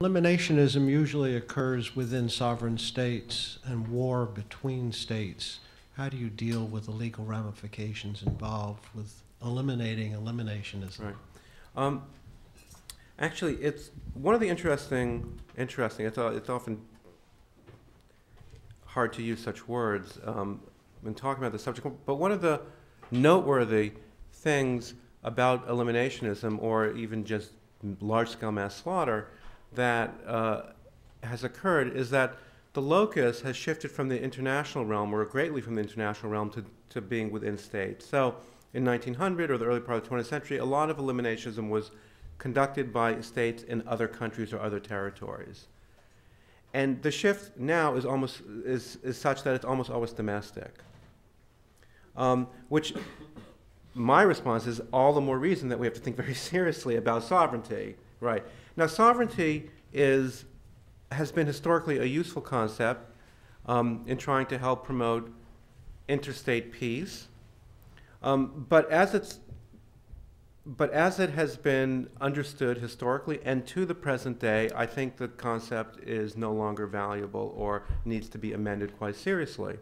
Eliminationism usually occurs within sovereign states and war between states. How do you deal with the legal ramifications involved with eliminating eliminationism? Right. Actually, it's one of the interesting. It's often hard to use such words when talking about the subject. But one of the noteworthy things about eliminationism, or even just large-scale mass slaughter, that has occurred is that the locus has shifted from the international realm, or greatly from the international realm, to being within states. So in 1900 or the early part of the 20th century, a lot of eliminationism was conducted by states in other countries or other territories. And the shift now is such that it's almost always domestic. Which my response is all the more reason that we have to think very seriously about sovereignty. Right. Now, sovereignty has been historically a useful concept in trying to help promote interstate peace. But as it has been understood historically and to the present day, I think the concept is no longer valuable or needs to be amended quite seriously.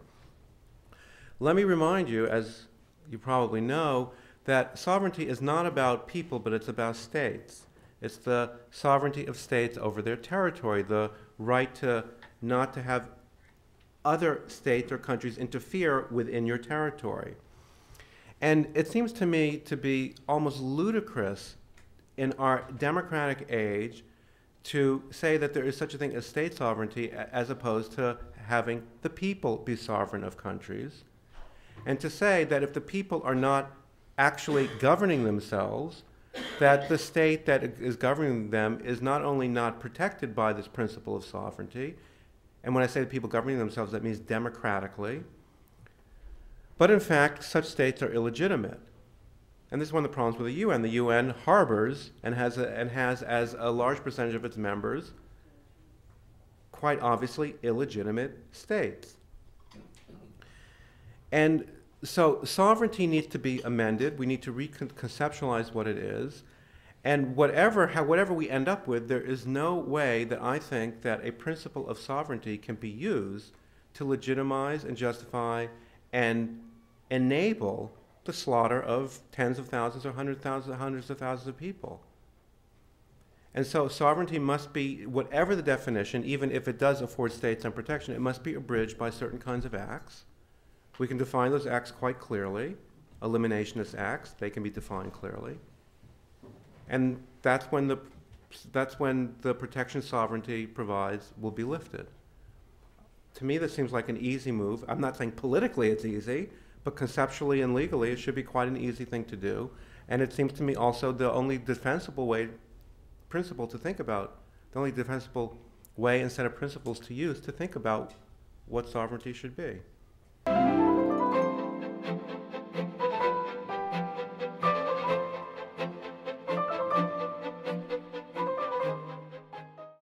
Let me remind you, as you probably know, that sovereignty is not about people, but it's about states. It's the sovereignty of states over their territory, the right to not to have other states or countries interfere within your territory. And it seems to me to be almost ludicrous in our democratic age to say that there is such a thing as state sovereignty as opposed to having the people be sovereign of countries, and to say that if the people are not actually governing themselves, that the state that is governing them is not only not protected by this principle of sovereignty, and when I say the people governing themselves, that means democratically, but in fact, such states are illegitimate. And this is one of the problems with the UN. The UN harbors and has as a large percentage of its members, quite obviously, illegitimate states. And so sovereignty needs to be amended. We need to reconceptualize what it is. And whatever we end up with, there is no way that I think that a principle of sovereignty can be used to legitimize and justify and enable the slaughter of tens of thousands or hundreds of thousands of people. And so sovereignty must be, whatever the definition, even if it does afford states some protection, it must be abridged by certain kinds of acts. We can define those acts quite clearly. Eliminationist acts, they can be defined clearly. And that's when the protection sovereignty provides will be lifted. To me, this seems like an easy move. I'm not saying politically it's easy, but conceptually and legally it should be quite an easy thing to do. And it seems to me also the only defensible principle to think about, the only defensible way and set of principles to use to think about what sovereignty should be.